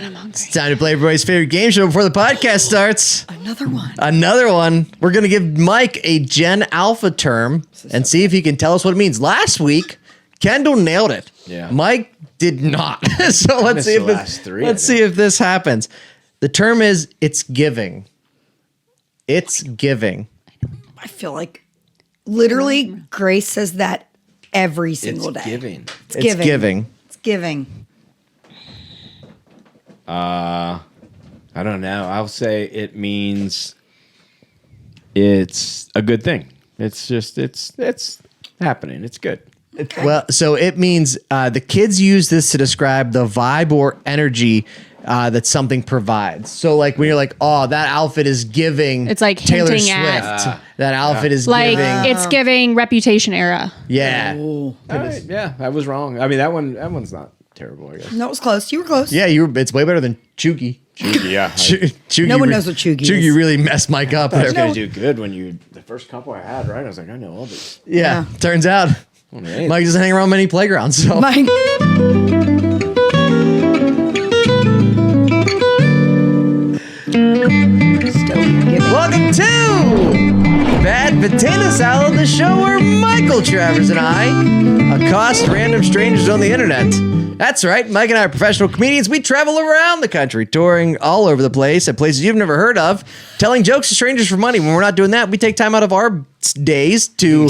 It's time to play everybody's favorite game show before the podcast starts. Another one. We're going to give Mike a Gen Alpha term and see if he can tell us what it means. Last week, Kendall nailed it. Yeah. Mike did not. So let's see if this happens. The term is it's giving. It's giving. I feel like literally Grace says that every single day. Giving. It's giving. It's giving. I don't know. I'll say it means it's a good thing. It's just it's happening. It's good. Well, so it means the kids use this to describe the vibe or energy that something provides. So like when you're like, oh, that outfit is giving. It's like Taylor hinting Swift. at That outfit is like giving. it's giving Reputation era. Yeah. All right, yeah, I was wrong. I mean, that one's not terrible, I guess. No, it was close. You were close. Yeah, it's way better than Chugi. Yeah. Chugi No one knows what Chugi is. Chugi really messed Mike up. I was going to do good when the first couple I had, right? I was like, I know all these. Yeah, turns out Right. Mike doesn't hang around many playgrounds. So. Mike. Welcome to Bad Potato Salad, the show where Michael Travers and I accost random strangers on the internet. That's right, Mike and I are professional comedians. We travel around the country, touring all over the place at places you've never heard of, telling jokes to strangers for money. When we're not doing that, we take time out of our days to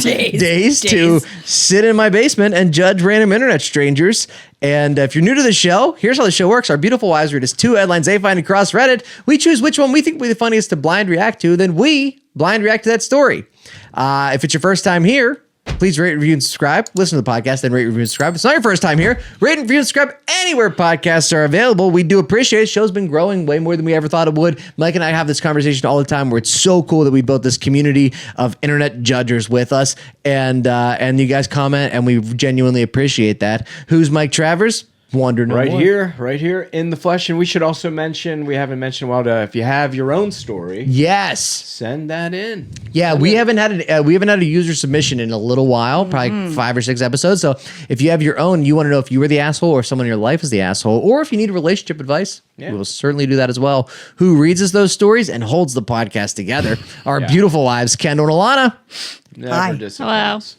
sit in my basement and judge random internet strangers. And if you're new to the show, here's how the show works. Our beautiful wives read us 2 headlines they find across Reddit. We choose which one we think will be the funniest to blind react to, then we blind react to that story. If it's your first time here, please rate, review, and subscribe. Listen to the podcast, then rate, review, and subscribe. If it's not your first time here, rate, review, and subscribe anywhere podcasts are available. We do appreciate it. The show's been growing way more than we ever thought it would. Mike and I have this conversation all the time where it's so cool that we built this community of internet judgers with us. And you guys comment, and we genuinely appreciate that. Who's Mike Travers? Wonder no right more. here in the flesh. And we should also mention, we haven't mentioned if you have your own story, Yes. send that in. Yeah, we haven't had a user submission in a little while, probably 5 or 6 episodes. So if you have your own, you want to know if you were the asshole or someone in your life is the asshole, or if you need relationship advice, we will certainly do that as well. Who reads us those stories and holds the podcast together? Our beautiful wives, Kendall and Alana. Never disappoints.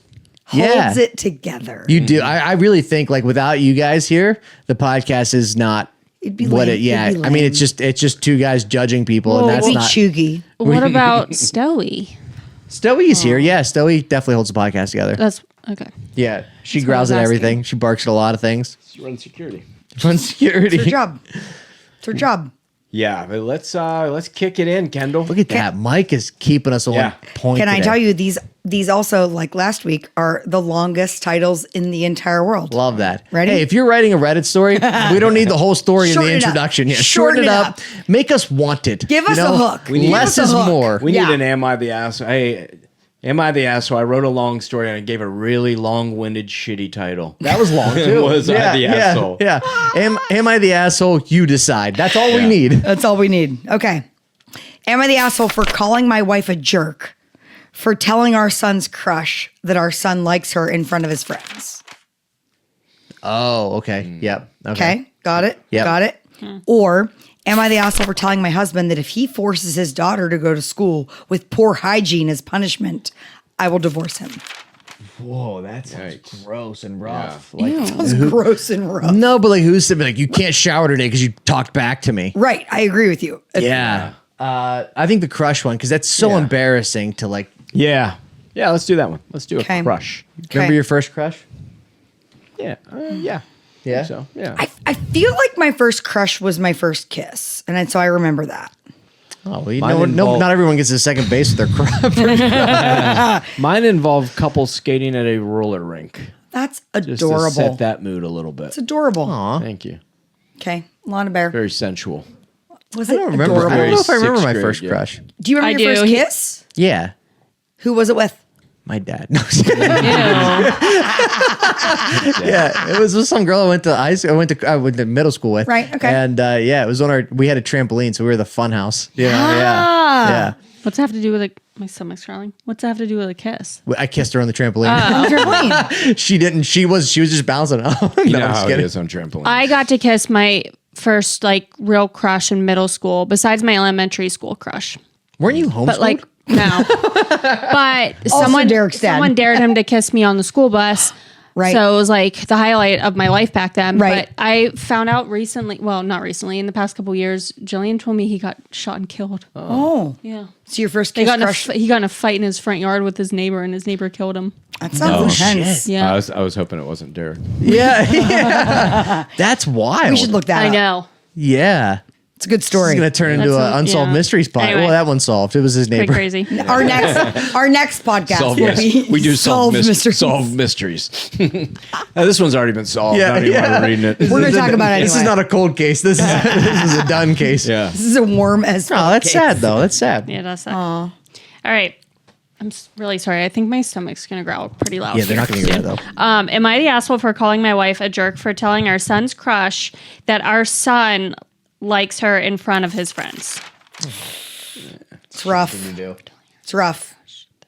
Holds it together. You do. I really think like without you guys here, the podcast is not It'd be what lame. it. Yeah, It'd be I mean lame. it's just 2 guys judging people, and that's Be not. chuggy. What about Stoey? Stowie's here. Yeah, Stowie definitely holds the podcast together. That's okay. Yeah, she That's what I growls was at asking. everything. She barks at a lot of things. She runs security. Run security. It's her job. It's her job. Yeah, but let's kick it in, Kendall. Look at that. Mike is keeping us on point. Can I today. tell you, these also, like last week, are the longest titles in the entire world. Love that. Ready? Hey, if you're writing a Reddit story, we don't need the whole story in Shorten the it up. introduction. Yeah, Shorten it up. Make us want it. Give us a hook. We need- Less Give us is a hook. more. We Yeah. need an Am I the Asshole? Hey, Am I the Asshole? I wrote a long story and I gave a really long-winded, shitty title. That was long too. Was I the asshole? Yeah. Am I the asshole? You decide. That's all we need. That's all we need. Okay. Am I the asshole for calling my wife a jerk for telling our son's crush that our son likes her in front of his friends? Oh, okay. Yep. Okay. Got it? Yep. Got it? Or am I the asshole for telling my husband that if he forces his daughter to go to school with poor hygiene as punishment, I will divorce him? Whoa, that sounds gross and rough. Ew. Like, That was gross and rough. no, but like who's to be like, you can't shower today because you talked back to me. Right. I agree with you. Yeah. I think the crush one, because that's so embarrassing to like. Yeah. Yeah, let's do that one. Let's do Okay. a crush. Remember your first crush? Yeah. Yeah. Yeah. So, yeah. I feel like my first crush was my first kiss. And so I remember that. Oh, well, Mine not everyone gets a second base with their crush. Mine involved couples skating at a roller rink. That's Just to adorable. set that mood a little bit. It's adorable. Thank you. Okay. Lana Bear. Very sensual. Was I it don't remember. adorable? I don't know if I remember my Sixth first grade, crush. Do you remember I your do. first kiss? Yeah. Who was it with? My dad. No, Ew. yeah, it was with some girl I went to middle school with. Right, okay. And it was we had a trampoline, so we were the fun house. You know, Ah. yeah. What's that have to do with my stomach's growling? What's that have to do with a kiss? I kissed her on the trampoline. On the trampoline. She didn't. She was just bouncing. You know how it is on trampoline. I got to kiss my first like real crush in middle school, besides my elementary school crush. Weren't you homeschooled? But like no. But Derek's dad. someone dared him to kiss me on the school bus. Right. So it was like the highlight of my life back then. Right. But I found out recently, well, not recently, in the past couple years, Jillian told me he got shot and killed. Oh. Yeah. So your first They kiss got in crush. he got in a fight in his front yard with his neighbor, and his neighbor killed him. That sounds intense. Yeah. I was hoping it wasn't Derek. yeah. That's wild. We should look that I up. know. Yeah. It's a good It's story. going to turn into That's an unsolved yeah. mystery spot. Anyway. Well, that one's solved. It was his Pretty neighbor. crazy. Our next podcast will be We do solve mysteries. solve mysteries. This one's already been solved. I don't even want to read it. We're gonna talk about it This is anyway. not a cold case. This is a done case. Yeah. This is a warm as Oh, that's sad though. That's sad. Yeah, that's that. All right. I'm really sorry. I think my stomach's going to growl pretty loud. Yeah, they're not going to get that though. Am I the asshole for calling my wife a jerk for telling our son's crush that our son likes her in front of his friends? It's rough. It's rough.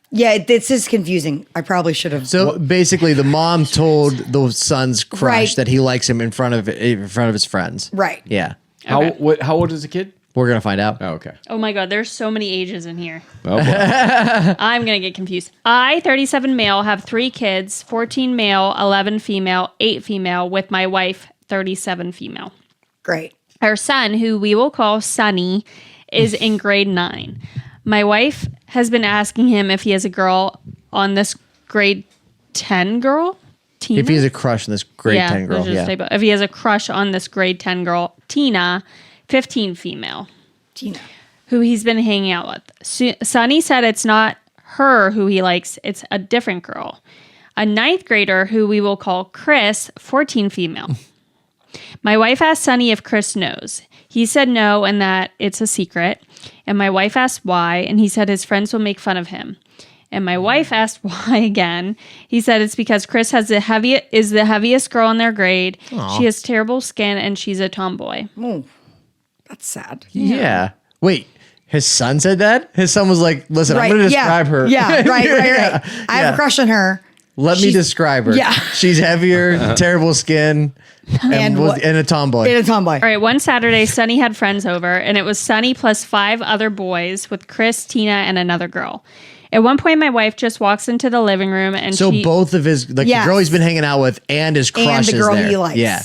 Yeah, this is confusing. I probably should have. So basically, the mom told the son's crush Right. that he likes him in front of his friends. Right. Yeah. Okay. How old is the kid? We're gonna find out. Oh, okay. Oh my God, there's so many ages in here. Oh, boy. I'm going to get confused. I, 37 male, have 3 kids, 14 male, 11 female, 8 female, with my wife, 37 female. Great. Our son, who we will call Sonny, is in grade 9. My wife has been asking him if he has a girl on this grade 10 girl. Tina? If he has a crush on this grade 10 girl, let's just yeah. type it. If he has a crush on this grade 10 girl, Tina, 15 female, Tina. who he's been hanging out with. Sonny said it's not her who he likes, it's a different girl. A 9th grader who we will call Chris, 14 female. My wife asked Sonny if Chris knows. He said no and that it's a secret. And my wife asked why, and he said his friends will make fun of him. And my wife asked why again. He said it's because Chris is the heaviest girl in their grade. Aw. She has terrible skin and she's a tomboy. Oh, that's sad. Yeah. Wait, his son said that? His son was like, listen, I'm going to describe her. Yeah, right. I have a crush on her. Let me describe her. Yeah. She's heavier, terrible skin, and what? a tomboy. And a tomboy. All right, one Saturday, Sonny had friends over, and it was Sonny plus 5 other boys with Chris, Tina, and another girl. At one point, my wife just walks into the living room, and So she, both of his, like Yes. the girl he's been hanging out with and his crush And the is girl there. he likes. Yeah.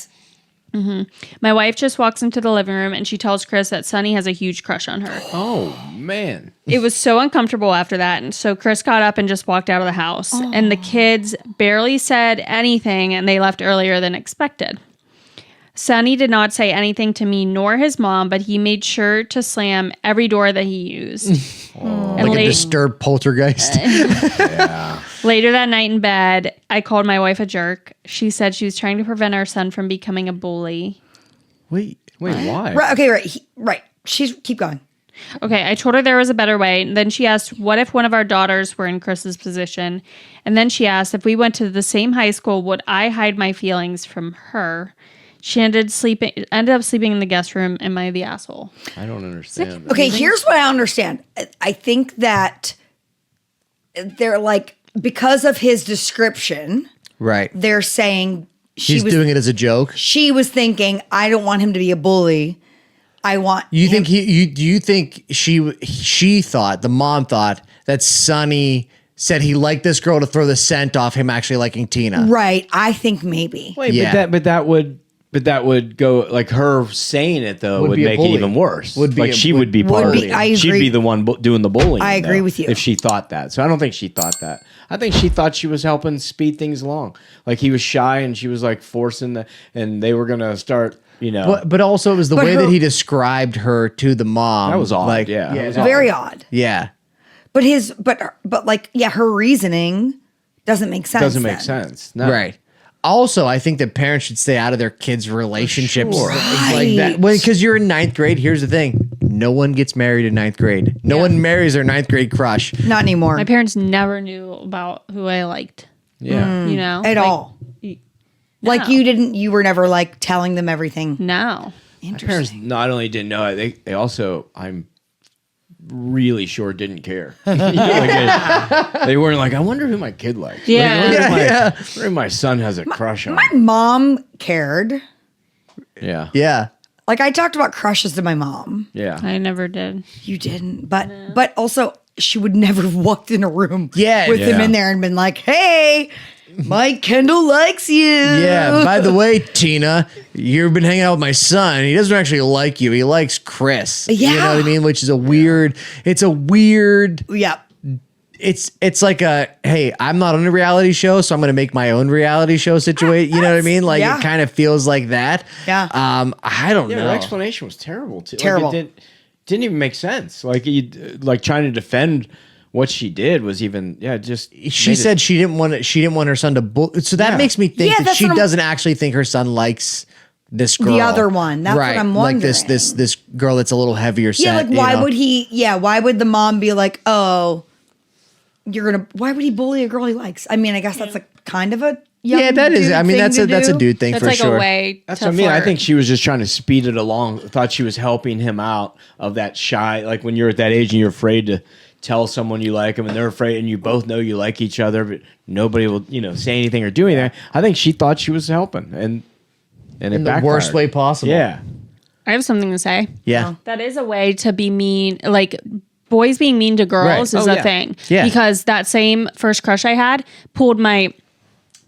my wife just walks into the living room, and she tells Chris that Sonny has a huge crush on her. Oh, man. It was so uncomfortable after that, and so Chris got up and just walked out of the house, and the kids barely said anything, and they left earlier than expected. Sonny did not say anything to me nor his mom, but he made sure to slam every door that he used. And Like a disturbed poltergeist. later that night in bed, I called my wife a jerk. She said she was trying to prevent our son from becoming a bully. Wait. Why? Right. Okay. Right. Right. Keep going. Okay, I told her there was a better way. And then she asked, what if one of our daughters were in Chris's position? And then she asked, if we went to the same high school, would I hide my feelings from her? She ended up sleeping in the guest room. Am I the asshole? I don't understand. Okay. Here's what I understand. I think that they're like, because of his description, Right. they're saying He's doing it as a joke. she was thinking, I don't want him to be a bully. I want You him- think do you think she thought, the mom thought that Sonny said he liked this girl to throw the scent off him actually liking Tina? Right. I think maybe. Wait, Yeah. but that would go, like, her saying it though would be a make it bully. even worse. Would be like a- she would be would part be- of it. I She'd agree. be the one doing the bullying. I agree though, with you. if she thought that. So I don't think she thought that. I think she thought she was helping speed things along. Like he was shy and she was like forcing and they were gonna start. But also it was the But way her- that he described her to the mom. That was odd, Like, yeah. That was Very odd. Yeah. But her reasoning doesn't make sense. doesn't make then. sense. No. Right. Also, I think that parents should stay out of their kids' relationships Sure. like that. Because you're in 9th grade. Here's the thing: no one gets married in 9th grade. No one marries their 9th grade crush. Not anymore. My parents never knew about who I liked, Yeah. you know? At all. Like no. you were never like telling them everything. No. My parents not only didn't know it, they also, I'm really sure, didn't care. They weren't like, I wonder who my kid likes. Yeah. Like, I wonder if my son has a crush on. My mom cared. Yeah. Yeah. like I talked about crushes to my mom. Yeah. I never did. You didn't, but also she would never have walked in a room with Yeah. him in there and been like, "Hey, Mike Kendall likes you." Yeah. By the way, Tina, you've been hanging out with my son. He doesn't actually like you. He likes Chris. You know Yeah. what I mean? Which is a weird. It's a weird. Yeah. It's like a, hey, I'm not on a reality show, so I'm going to make my own reality show situation. You know what I mean? Like Yeah. it kind of feels like that. Yeah. I don't Yeah, know. her explanation was terrible too. Terrible. Like, it didn't even make sense. Like like trying to defend what she did was even just. She said she didn't want her son to so that Yeah. makes me think Yeah, that that's she what I'm- doesn't actually think her son likes this girl. other one. That's what right. I'm Like wondering. this girl that's a little heavier set. Yeah, like you why know? would he? Yeah, why would the mom be like, "Oh, why would he bully a girl he likes?" I mean, I guess that's a kind of a young Yeah, that is. dude I mean, thing that's to a do. dude thing That's for like sure. a way That's to what I mean. I flirt. think she was just trying to speed it along. Thought she was helping him out of that shy, like when you're at that age and you're afraid to tell someone you like them, and they're afraid, and you both know you like each other, but nobody will, say anything or do anything. I think she thought she was helping, and it In the backfired. worst way possible. Yeah, I have something to say. Yeah. That is a way to be mean. Like boys being mean to girls Right. is Oh, a yeah. thing. Yeah. Because that same first crush I had pulled my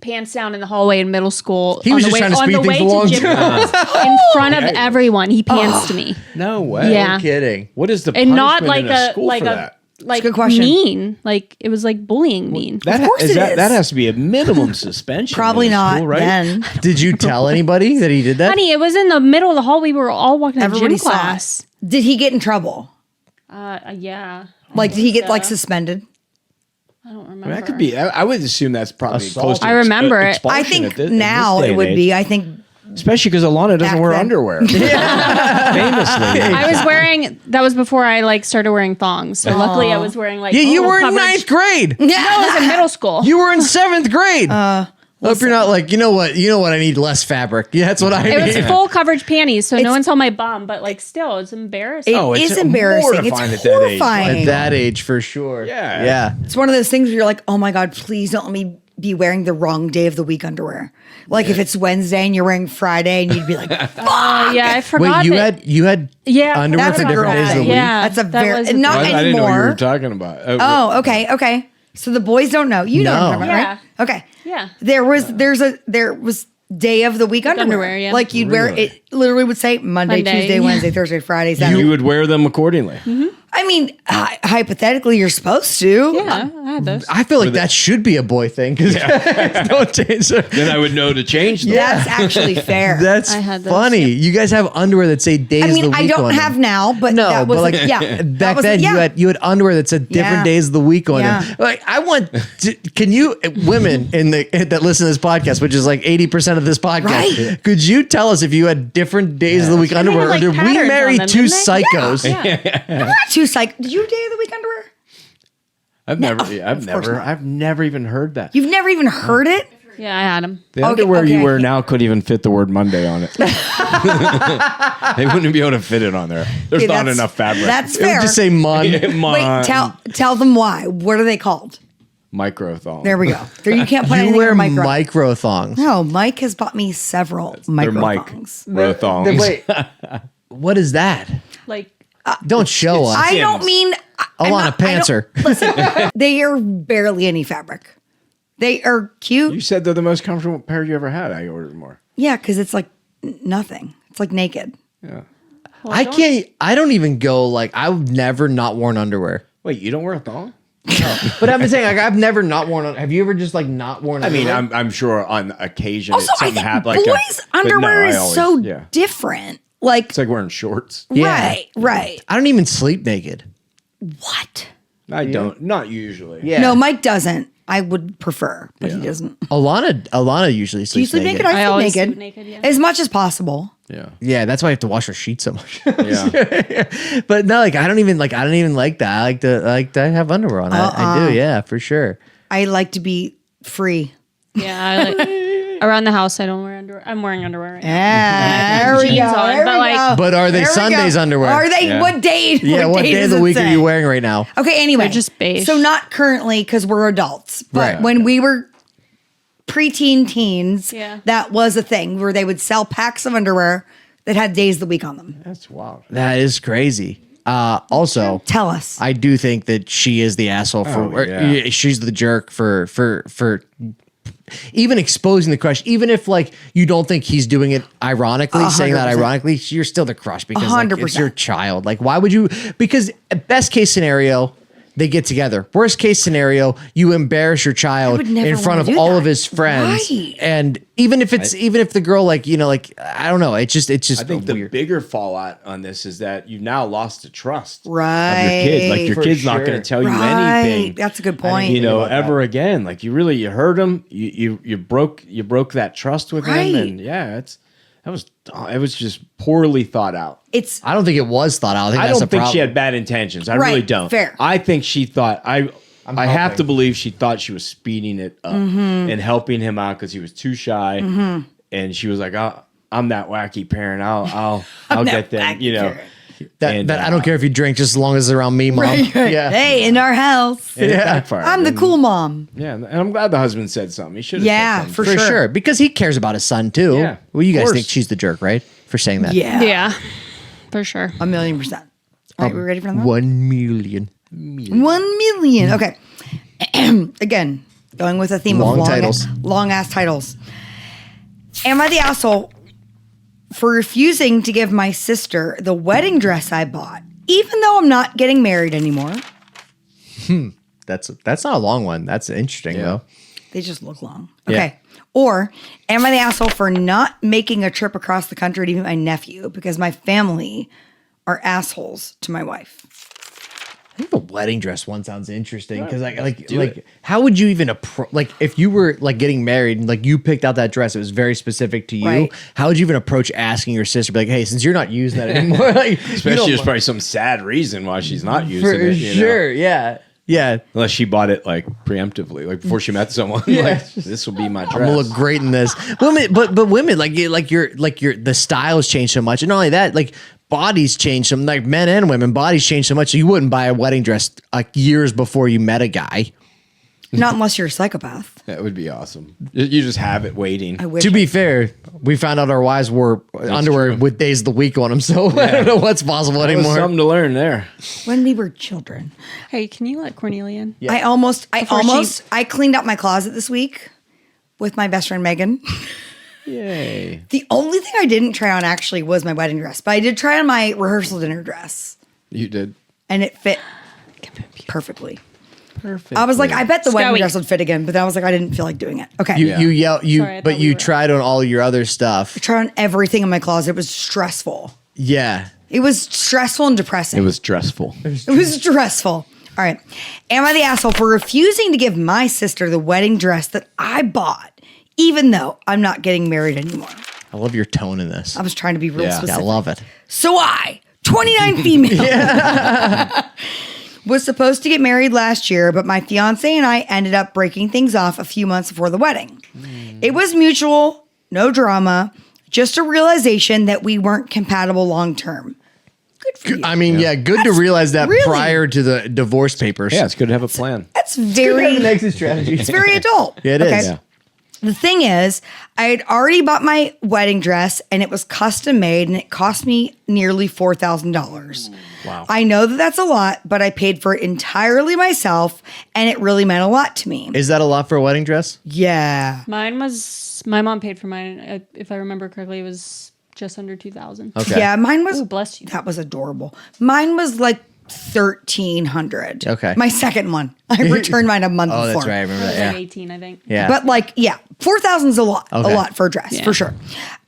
pants down in the hallway in middle school. He was just trying to speed things along, gym too. class in front of everyone. He pantsed me. no way. Yeah. Kidding. What is the And punishment not like in a school like for a that? like good question. mean. Like it was like bullying mean. That course it is. That has to be a minimum suspension. Probably in a not school, right? then. Did you tell anybody that he did that? Honey, it was in the middle of the hall. We were all walking to Everybody gym saw it. class. Did he get in trouble? Yeah. Like, did he get like so. suspended? I don't I remember. mean, that could be. I would assume that's probably Assault. close to I remember it. expulsion I at think this- in this now day it and would age. be. I think Especially because Alana doesn't Back wear then. underwear. Famously. I was wearing. That was before I like started wearing thongs. So luckily, I was wearing like. Yeah, you full were in coverage. ninth grade. No, I was in middle school. You were in seventh grade. Hope you're not like, you know what? I need less fabric. Yeah, that's what I It need. was full coverage panties, so no one saw my bum. But like, still, it's embarrassing. it Oh, it's is embarrassing. It's mortifying at that age. horrifying. At that age, for sure. Yeah. Yeah. It's one of those things where you're like, oh my God, please don't let me be wearing the wrong day of the week underwear. Like if it's Wednesday and you're wearing Friday and you'd be like, Yeah, I forgot. Wait, that- you had Yeah, underwear that's for a different girl days of the thing. week? Yeah, that's a that very, was a not I didn't know what you anymore. were talking about. Oh, okay. So the boys don't know. You know what I'm talking about, Yeah. right? Okay. Yeah. There was day of the week underwear. yeah. Like you'd wear Really? it literally would say Monday, Monday, Tuesday, yeah. Wednesday, Thursday, Friday, Saturday. You would wear them accordingly. I mean, hypothetically, you're supposed to. Yeah, I had those. I feel like that should be a boy thing because don't change it. Then I would know to change them. That's actually fair. That's I had those, funny. yep. You guys have underwear that say days I of the mean, week I don't on have them. now, but No, that was but like yeah. back That was then yeah. you had underwear that said different Yeah. days of the week on Yeah. them. Like I want to, can you women that listen to this podcast, which is like 80% of this podcast, Right. could you tell us if you had different days of the week They had, underwear, like, or did we patterns marry on them, two didn't they? psychos? Yeah. I'm not too psyched. Did you have day of the week underwear? I've never even heard that. You've never even heard it? Yeah, I had them. The underwear okay. you wear now could even fit the word Monday on it. They wouldn't be able to fit it on there. There's Okay, not that's- enough fabric. That's It would fair. just say mon. Wait, tell them why. What are they called? micro thong. There we go. There you can't put You anything wear in micro. micro thongs. No, Mike has bought me several They're micro mic thongs. row thongs. Wait, what is that? Like, Don't show us. I don't Sims. mean I'm Alana, not- I don't- pantser. Listen, they are barely any fabric. They are cute. You said they're the most comfortable pair you ever had. I ordered more. Yeah, because it's like nothing. It's like naked. Yeah. I can't. I don't even go like I've never not worn underwear. Wait, you don't wear a thong? But I've been saying like I've never not worn. Have you ever just like not worn? I mean, underwear? I'm sure on occasion Also, I something think happened. Like boys' but no, underwear I is always- so yeah. different. Like, It's like wearing shorts. Yeah. right. I don't even sleep naked. What? I don't. Not usually. Yeah. No, Mike doesn't. I would prefer, but he Yeah. doesn't. Alana usually Do you sleeps sleep naked? I I always sleep sleep naked. naked, yeah. As much as possible. Yeah. Yeah, that's why I have to wash her sheets so much. Yeah. But no, like I don't even like that. I like to have underwear on. I do, yeah, for sure. I like to be free. yeah, I like, around the house, I don't wear underwear. I'm wearing underwear right now. Yeah, there we Jeans go. on, there but we like- go. But are they There we Sundays go. underwear? Are they? Yeah. What day? Yeah, what day of does the it week are say? you wearing right now? Okay, anyway. They're just beige. So not currently because we're adults, but Right. when we were preteen teens, Yeah. that was a thing where they would sell packs of underwear that had days of the week on them. That's wild. That is crazy. Also, Tell us. I do think that she is the asshole for. yeah. She's the jerk for even exposing the crush. Even if like you don't think he's doing it ironically, saying that 100%. ironically, you're still the crush because like, it's 100%. your child. Like, why would you? Because best case scenario, they get together. Worst case scenario, you embarrass your child would never in front of wanna do all that. of his friends, Right. and even if the girl like like I don't know, it's just I think the weird. bigger fallout on this is that you've now lost the trust of Right. your kid. Like your For kid's not sure. going to tell you Right. anything. That's a good point. You know, ever again. Like you hurt him. You broke that trust with Right. him, and yeah, it was just poorly thought out. It's I don't think it was thought out. I think I that's don't the think problem. she had bad intentions. I Right, really don't. fair. I think she thought I have hoping. to believe she thought she was speeding it up and helping him out because he was too shy, and she was like, "I'm that wacky parent. I'll get them." wacky You know. parent. And, That I don't care if you drink, just as long as it's around me, mom. Yeah. hey, in our house. and it backfired. I'm the And- cool mom. Yeah, and I'm glad the husband said something. He should have Yeah, said something. for For sure. sure. Because he cares about his son too. Yeah, Well, you of guys course. think she's the jerk, right? For saying that. Yeah. Yeah, for sure. 1,000,000%. All right, we ready for that? 1 million. 1,000,000. Okay. Again, going with a theme Long of titles. long ass titles. Am I the asshole for refusing to give my sister the wedding dress I bought, even though I'm not getting married anymore? That's not a long one. That's interesting though. They just look long. Yeah. Okay. Or am I the asshole for not making a trip across the country to meet my nephew because my family are assholes to my wife? I think the wedding dress one sounds interesting because do it. how would you even like if you were like getting married and like you picked out that dress, it was very specific to you. Right. How would you even approach asking your sister, be like, hey, since you're not using that anymore, like, you Especially don't- there's probably some sad reason why she's not using for it. You know? sure, yeah. Yeah. Unless she bought it like preemptively, like before she met someone. Like this will be my dress. I'm gonna look great in this. Women, but women like your the styles change so much, and not only that, like bodies change. Some like men and women bodies change so much. So you wouldn't buy a wedding dress like years before you met a guy. Not unless you're a psychopath. That would be awesome. You just have it waiting. I wish. To be fair, we found out our wives wore underwear true. with days of the week on them, so I don't know what's possible That was anymore. something to learn there. when we were children. Hey, can you let Cornelia in? I cleaned out my closet this week with my best friend Megan. Yay. The only thing I didn't try on actually was my wedding dress, but I did try on my rehearsal dinner dress, You did. and it fit perfectly. Perfect. I was like, I bet the wedding Scowy. dress would fit again, but then I was like, I didn't feel like doing it. Okay. You Yeah. you yell you, Sorry, I but thought we you were- tried on all your other stuff. Try on everything in my closet. It was stressful. Yeah. It was stressful and depressing. It was stressful. It was stressful. All right. Am I the asshole for refusing to give my sister the wedding dress that I bought, even though I'm not getting married anymore? I love your tone in this. I was trying to be real Yeah. Yeah, I specific. love it. So 29 female, was supposed to get married last year, but my fiance and I ended up breaking things off a few months before the wedding. It was mutual, no drama, just a realization that we weren't compatible long term. Good for you. I mean, yeah, good to realize that really- prior to the divorce papers. Yeah, it's good to have a plan. That's very, exit strategy. it's very adult. Yeah, it is. Yeah. The thing is, I had already bought my wedding dress and it was custom made and it cost me nearly $4,000. Wow. I know that that's a lot, but I paid for it entirely myself and it really meant a lot to me. Is that a lot for a wedding dress? Yeah. My mom paid for mine. If I remember correctly, it was just under 2,000. Okay. Yeah, mine was, Ooh, bless you. that was adorable. Mine was like 1,300. Okay. My second one. I returned mine a month Oh, before. that's right. I remember It was that. like Yeah. 18, I think. Yeah. But like, yeah, 4,000 is a lot Okay. for a dress, Yeah. for sure.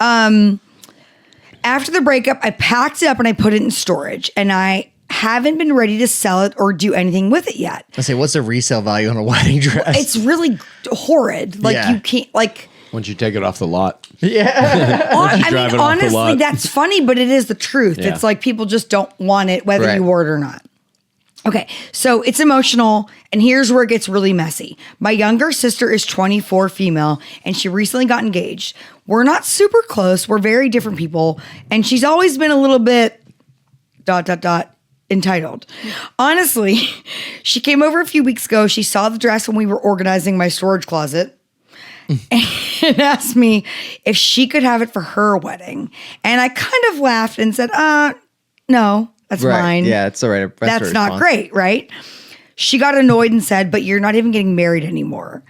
After the breakup, I packed it up and I put it in storage, and I haven't been ready to sell it or do anything with it yet. I say, what's the resale value on a wedding dress? It's really horrid. Like Yeah. you can't like. Once you take it off the lot. I drive mean, it off the honestly, lot. that's funny, but it is the truth. Yeah. It's like people just don't want it, whether Right. you wore it or not. Okay, so it's emotional, and here's where it gets really messy. My younger sister is 24, female, and she recently got engaged. We're not super close. We're very different people, and she's always been a little bit ... entitled. Honestly, she came over a few weeks ago. She saw the dress when we were organizing my storage closet. and asked me if she could have it for her wedding. And I kind of laughed and said, no, that's Right. mine. Yeah, it's all right. That's her not response. great, right? She got annoyed and said, but you're not even getting married anymore.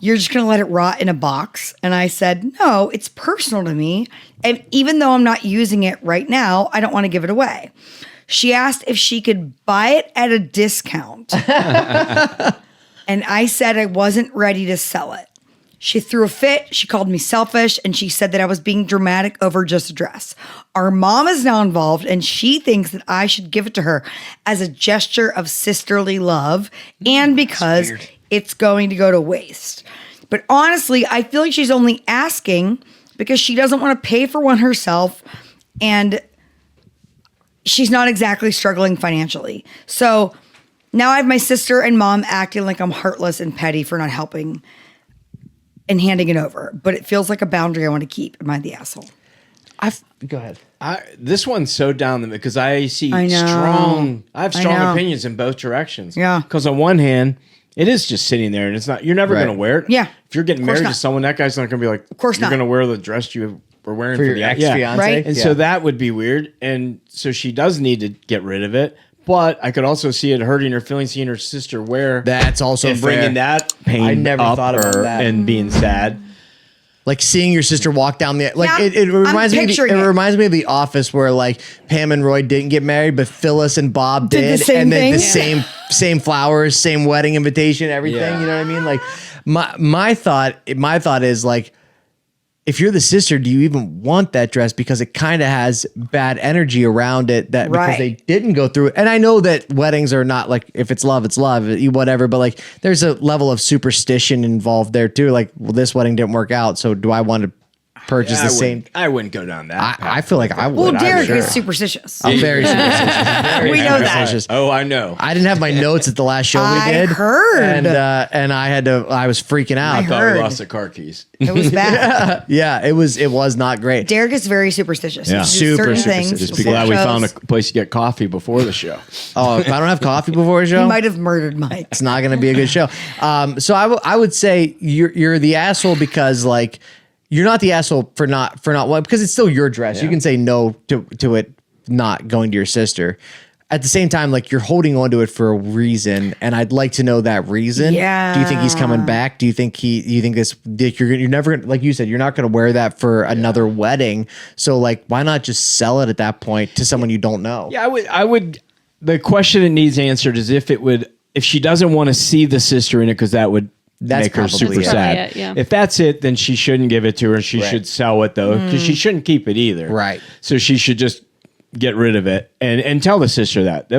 You're just going to let it rot in a box. And I said, no, it's personal to me. And even though I'm not using it right now, I don't want to give it away. She asked if she could buy it at a discount. And I said I wasn't ready to sell it. She threw a fit. She called me selfish, and she said that I was being dramatic over just a dress. Our mom is now involved, and she thinks that I should give it to her as a gesture of sisterly love and because it's going to go to waste. But honestly, I feel like she's only asking because she doesn't want to pay for one herself, and she's not exactly struggling financially. So now I have my sister and mom acting like I'm heartless and petty for not helping and handing it over. But it feels like a boundary I want to keep. Am I the asshole? Go ahead. This one's so down the because I see I know. strong. I have I strong know. opinions in both directions. Yeah. Because on one hand, it is just sitting there, and it's not. You're never Right. going to wear it. Yeah. If you're getting Of course married not. to someone, that guy's not going to be like. Of course you're not. going to wear the dress you were wearing For for your the ex-fiance? Right. And Yeah. so that would be weird. And so she does need to get rid of it. But I could also see it hurting her feelings, seeing her sister wear That's also and fair. bringing that pain I never up thought about her that. and being sad. Like seeing your sister walk down the like Yeah, it reminds I'm me. picturing It it. reminds me of The Office where like Pam and Roy didn't get married, but Phyllis and Bob Did the did, same and then the thing. same flowers, same wedding invitation, everything. Yeah. You know what I mean? Like my thought is like, if you're the sister, do you even want that dress because it kind of has bad energy around it that because Right. they didn't go through it. And I know that weddings are not like if it's love, whatever. But like there's a level of superstition involved there too. Like, well, this wedding didn't work out, so do I want to purchase the same? I wouldn't go down that. I feel like I would. Well, I'm Derek sure. is superstitious. I'm very superstitious. Very We know that. superstitious. Oh, I know. I didn't have my notes at the last show I we did. heard. and I was freaking out. I Thought we heard. lost the car keys. It was bad. Yeah, it was not great. Derek is very superstitious. Yeah. He does certain Super things superstitious. Just be before glad we found a shows. place to get coffee before the show. Oh, if I don't have coffee before a show, He might have murdered Mike. it's not going to be a good show. So I would say you're the asshole because like you're not the asshole for not what because it's still your dress. You Yeah. can say no to it not going to your sister. At the same time, like you're holding on to it for a reason, and I'd like to know that reason. Yeah. Do you think he's coming back? Do you think you're never gonna, like you said, you're not going to wear that for another wedding? So like, why not just sell it at that point to someone you don't know? Yeah, I would. The question that needs answered is if she doesn't want to see the sister in it because that would That's make her probably super it. sad. Probably it, yeah. If that's it, then she shouldn't give it to her. She Right. should sell it though because she shouldn't keep it either. Right. So she should just get rid of it and tell the sister that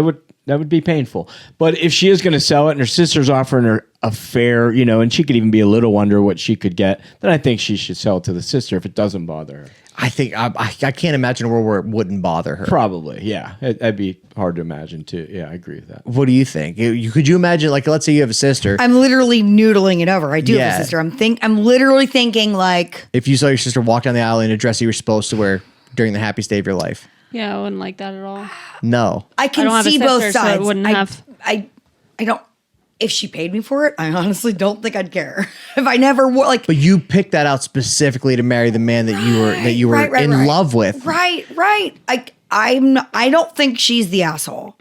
would be painful. But if she is going to sell it and her sister's offering her a fair, and she could even be a little under what she could get, then I think she should sell it to the sister if it doesn't bother her. I think I can't imagine a world where it wouldn't bother her. Probably, yeah. That'd be hard to imagine too. Yeah, I agree with that. What do you think? Could you imagine, like, let's say you have a sister. I'm literally noodling it over. I do have Yeah. a sister. I'm literally thinking like, If you saw your sister walk down the aisle in a dress you were supposed to wear during the happiest day of your life. Yeah, I wouldn't like that at all. No. I I can don't have a see both sister, so I sides. wouldn't have. I don't. If she paid me for it, I honestly don't think I'd care. If I never wore like But you picked that out specifically to marry the man that you were Right, in love with. Right. I don't think she's the asshole.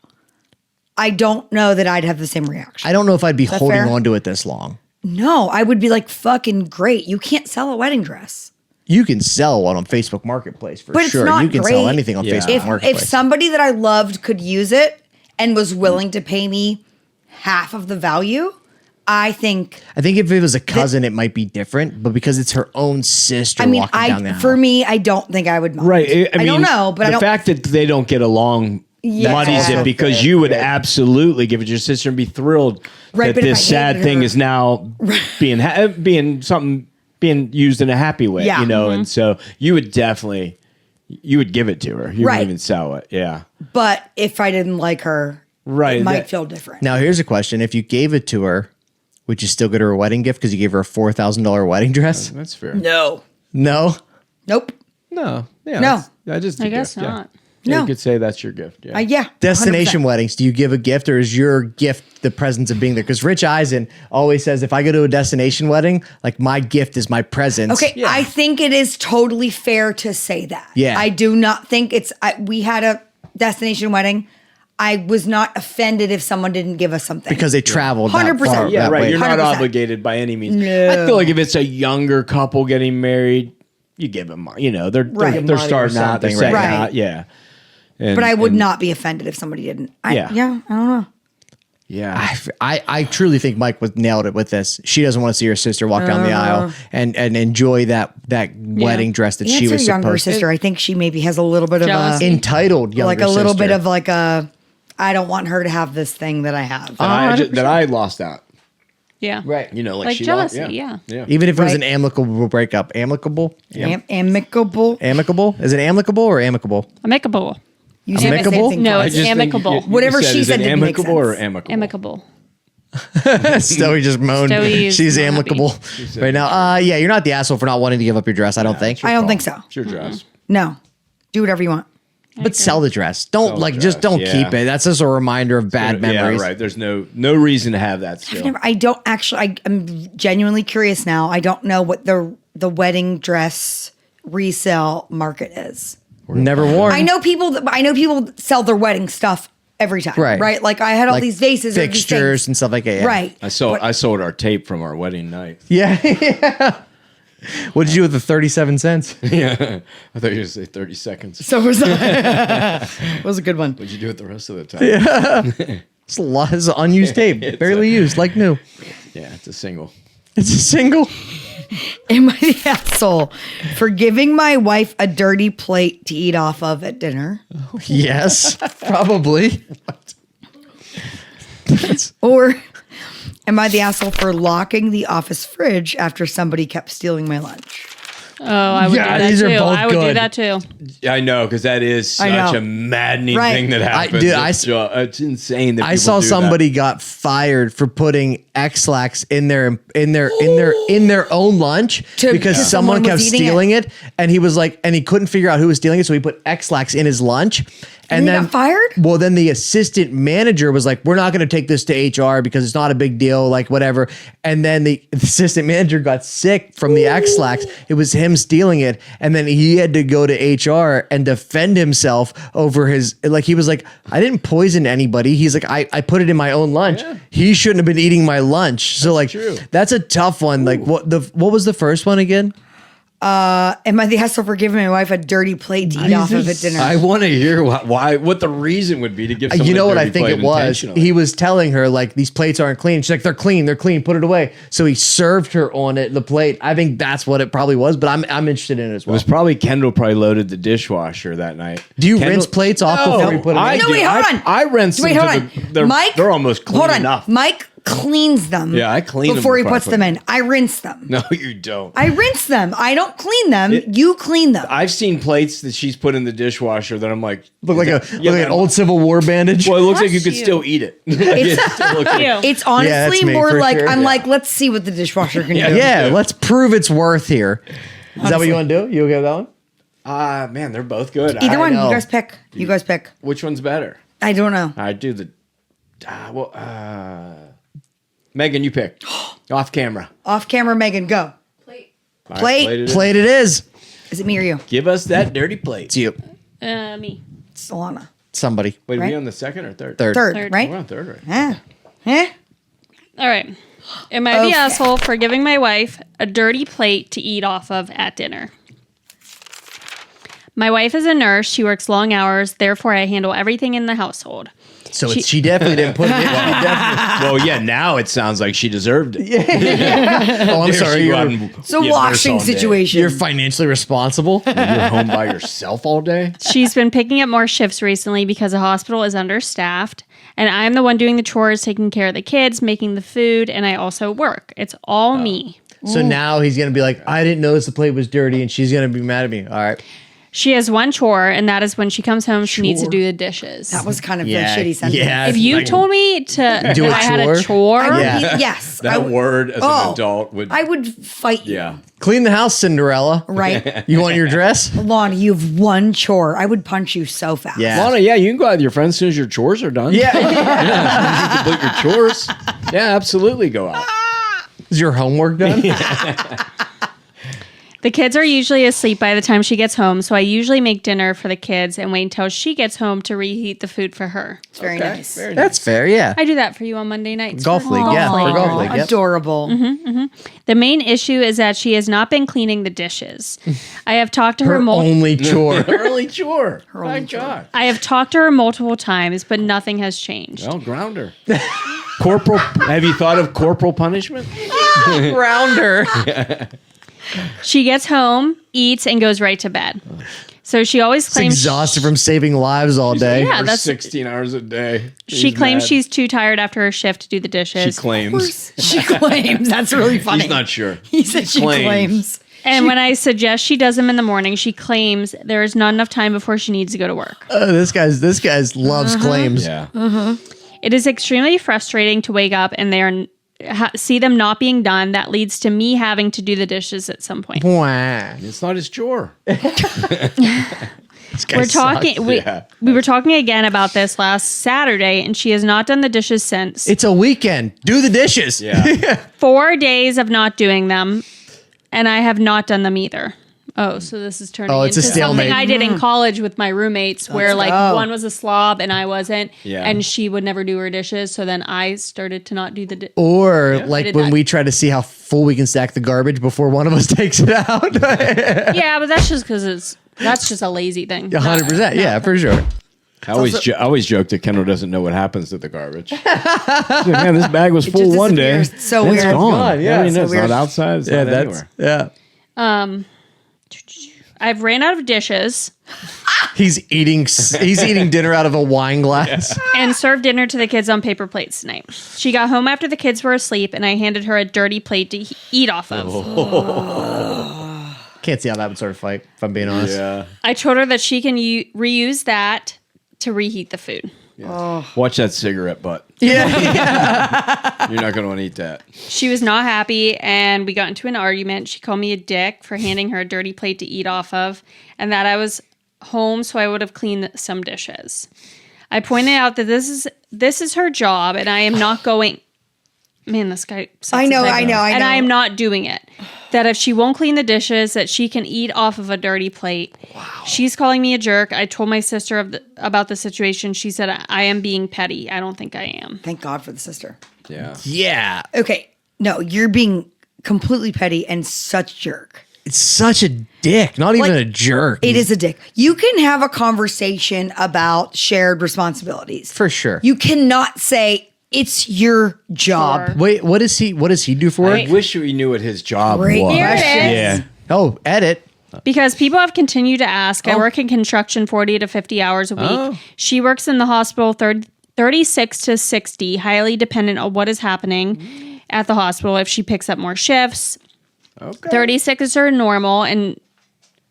I don't know that I'd have the same reaction. I don't know if I'd be that holding fair? on to it this long. No, I would be like fucking great. You can't sell a wedding dress. You can sell one on Facebook Marketplace for But it's sure. not You can sell great. anything on Yeah. Facebook If Marketplace. somebody that I loved could use it and was willing to pay me half of the value, I think. I think if it was a cousin, it might be different. But because it's her own sister I mean, walking down the aisle. for me, I don't think I would mind. Right. I mean, don't know, but the I don't. fact that they don't get along Yeah. muddies Also it because fair. you would absolutely give it to your sister and be thrilled Right, that but if this I sad hated thing her- is now being used in a happy way, Yeah. and so you would give it to her. You Right. wouldn't even sell it. Yeah. But if I didn't like her, Right, it might that- feel different. Now, here's a question. If you gave it to her, would you still get her a wedding gift because you gave her a $4,000 wedding dress? That's fair. No. No? Nope. No. Yeah. No. I just I guess not. No. You could say that's your gift. Yeah. Yeah. Destination 100%. weddings. Do you give a gift, or is your gift the presence of being there? Because Rich Eisen always says, if I go to a destination wedding, like my gift is my presence. Okay, I think it is totally fair to say that. Yeah. I do not think we had a destination wedding. I was not offended if someone didn't give us something. Because they traveled 100%. that far. Yeah, that right. way. You're not 100%. obligated by any means. No. I feel like if it's a younger couple getting married, you give them, they're Right. they're Money or starting out, they're something, setting right. out, yeah. And, But I would and- not be offended if somebody didn't. Yeah. I don't know. Yeah. I truly think Mike nailed it with this. She doesn't want to see her sister walk down the aisle and enjoy that wedding dress that she It's her was younger supposed to. sister. I think she maybe has a little bit Jealousy. of Entitled younger like a little sister. bit of like a, I don't want her to have this thing that I have. that I lost out. Yeah. Right. Like she jealousy, lost, yeah. Even if it was Right. an amicable breakup. Amicable? Amicable. Amicable? Is it amicable or amicable? Amicable. You said the same Amicable? thing No, twice. it's amicable. Whatever she is said it didn't make amicable or sense. amicable? Amicable. Stoey just moaned. Stoey is She's not happy. amicable right now. Yeah, you're not the asshole for not wanting to give up your dress, I don't think. I don't think so. It's your dress. No. Do whatever you want. But sell the dress. Don't the just don't dress, keep yeah. it. That's just a reminder of bad memories. Yeah, right. There's no reason to have that still. I don't actually. I'm genuinely curious now. I don't know what the wedding dress resale market is. Never worn. I know people that sell their wedding stuff every time. Right. Right. Like I had all Like these vases, or these fixtures things. and stuff like that. Yeah. Right. I sold our tape from our wedding night. Yeah. Yeah. What did you do with the 37 cents? Yeah. I thought you were going to say 30 seconds. So was that. It was a good one. What'd you do with the rest of the time? It's a lot. It's unused tape, barely used, like new. Yeah, it's a single. It's a single. Am I the asshole for giving my wife a dirty plate to eat off of at dinner? Yes, probably. Or am I the asshole for locking the office fridge after somebody kept stealing my lunch? Oh, I would Yeah, do that these are too. both I would do good. that too. I know, because that is I such know. a maddening Right. thing that happens. dude, It's insane that I people saw do somebody got fired for putting X-Lax in their own lunch because someone someone was kept eating stealing it, and he was like, and he couldn't figure out who was stealing it, so he put X-Lax in his lunch. And he got fired? Well, then the assistant manager was like, "We're not going to take this to HR because it's not a big deal, like whatever." And then the assistant manager got sick from the X-Lax. It was him stealing it, and then he had to go to HR and defend himself over his. Like he was like, "I didn't poison anybody." He's like, "I put it in my own lunch. He shouldn't have been eating my lunch." So like, true. that's a tough one. Like what was the first one again? Am I the asshole for giving my wife a dirty plate to eat off of at dinner? I want to hear what the reason would be to give someone You know a what I dirty think plate it was? intentionally. He was telling her like these plates aren't clean. She's like, they're clean, put it away. So he served her on the plate. I think that's what it probably was, but I'm interested in it as It well. was probably Kendall probably loaded the dishwasher that night. Do you Kendall- rinse plates off before you put them I in? No, do. wait, hold on. I rinse Wait, them. hold to on. the- Mike, they're almost clean hold on. enough. Mike cleans them. Yeah, I clean them before he before I puts put them them. in. I rinse them. No, you don't. I rinse them. I don't clean them. You clean them. I've seen plates that she's put in the dishwasher that I'm like, Look like yeah, an old Civil War bandage. Well, it looks like you Bless could you. still eat it. It's- It still looks like- Ew. It's that's honestly me, more for like sure. I'm Yeah. like, let's see what the dishwasher can do. Yeah, let's prove its worth here. Is that what you want to do? You okay with that one? man, they're both good. Either one, know. you guys pick. You guys pick. Which one's better? I don't know. I do the. Megan, you pick. Off camera. Off camera, Megan, go. All right, Plate. plate it in. Plate it is. Is it me or you? Give us that dirty plate. It's you. Me. It's Alana. Somebody. Wait, are Right? we on the second or third? Third. Third, Third. right? We're on third, right? Huh? All right. Am I Okay. the asshole for giving my wife a dirty plate to eat off of at dinner? My wife is a nurse. She works long hours. Therefore, I handle everything in the household. So she definitely didn't put it in. Well, yeah, now it sounds like she deserved it. Oh, I'm There sorry. she go out You're, and It's a be a nurse washing all day. situation. you're financially responsible. You're home by yourself all day? She's been picking up more shifts recently because the hospital is understaffed. And I'm the one doing the chores, taking care of the kids, making the food, and I also work. It's all me. So now he's going to be like, I didn't notice the plate was dirty, and she's going to be mad at me. All right. She has one chore, and that is when she comes home, she needs to do the dishes. That was kind of Yeah, a shitty sentence. yeah. If you told me to Do a that I had chore? a chore, I would Yeah. be, yes. That word as an adult would. I would fight you. Yeah. Clean the house, Cinderella. Right? You want your dress? Lonnie, you have one chore. I would punch you so fast. Yeah. Lana, yeah, you can go out with your friends as soon as your chores are done. Yeah. You complete your chores. Yeah, absolutely go out. Is your homework done? the kids are usually asleep by the time she gets home, so I usually make dinner for the kids and wait until she gets home to reheat the food for her. It's very nice. Very nice. That's fair, yeah. I do that for you on Monday nights. Golf for league, yeah, for golf league. Yep. Adorable. The main issue is that she has not been cleaning the dishes. I have talked to her, Her only chore. Early chore. My only chore. God. I have talked to her multiple times, but nothing has changed. Well, ground her. Corporal. Have you thought of corporal punishment? Rounder. She gets home, eats, and goes right to bed. So she always It's claims exhausted from saving lives all day. Yeah, For that's- 16 hours a day. she He's claims mad. she's too tired after her shift to do the She dishes. claims. She claims. That's really funny. He's not sure. He said she claims. And when I suggest she does them in the morning, she claims there is not enough time before she needs to go to work. This guy's loves claims. Yeah. It is extremely frustrating to wake up and see them not being done. That leads to me having to do the dishes at some point. Wah. It's not his chore. This guy We're sucks. talking. Yeah. We were talking again about this last Saturday, and she has not done the dishes since. It's a weekend. Do the dishes. Yeah. 4 days of not doing them, and I have not done them either. Oh, so this is turning It's a into stalemate. something I did in college with my roommates, where like go. one was a slob and I wasn't, Yeah. and she would never do her dishes. So then I started to not do the. Or I like did when that. we try to see how full we can stack the garbage before one of us takes it out. Yeah, but that's just because that's just a lazy thing. 100%. Yeah, for sure. I always joke that Kendall doesn't know what happens to the garbage. She's like, man, this bag was full just one day. disappears. It's so and weird. It's gone. gone, yeah. I mean, So it's weird. not outside. It's not anywhere. Yeah. I've ran out of dishes He's eating dinner out of a wine glass. and served dinner to the kids on paper plates tonight. She got home after the kids were asleep, and I handed her a dirty plate to eat off of. Can't see how that would start a fight, if I'm being honest. Yeah. I told her that she can reuse that to reheat the food. Watch that cigarette butt. Yeah. You're not going to want to eat that. She was not happy, and we got into an argument. She called me a dick for handing her a dirty plate to eat off of, and that I was home, so I would have cleaned some dishes. I pointed out that this is her job, and I am not going. Man, this guy. sucks I know, at I typing. know, I And know. I am not doing it. That if she won't clean the dishes, that she can eat off of a dirty plate. Wow. She's calling me a jerk. I told my sister about the situation. She said I am being petty. I don't think I am. Thank God for the sister. Yeah. Yeah. Okay. No, you're being completely petty and such jerk. It's such a dick. Not even Like, a jerk. It is a dick. You can have a conversation about shared responsibilities. For sure. You cannot say it's your job. Sure. Wait, what does he do for I work? wish we knew what his job Great was. Here it question. is. Yeah. Oh, edit. Because people have continued to ask. I work in construction 40 to 50 hours a week. Oh. She works in the hospital 36 to 60, highly dependent on what is happening at the hospital if she picks up more shifts. Okay. 36 is her normal, and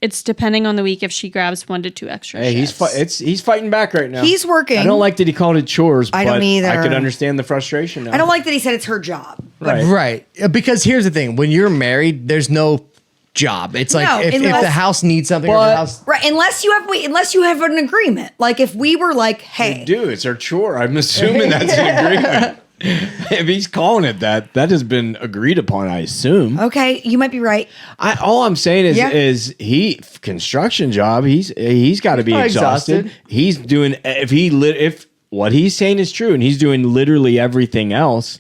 it's depending on the week if she grabs 1 to 2 extra Hey, shifts. he's fighting back right now. He's working. I don't like that he called it chores. I don't but either. I could understand the frustration now. I don't like that he said it's her job. Right. Right. Because here's the thing. When you're married, there's no job. It's like No, if unless- the house needs something or But- the house... Right, unless you have an agreement. Like if we were like, hey, Dude, it's our chore. I'm assuming that's an agreement. If he's calling it that has been agreed upon, I assume. okay, you might be right. All I'm saying is, Yeah. construction job. He's got to be probably exhausted. exhausted. He's doing if what he's saying is true, and he's doing literally everything else.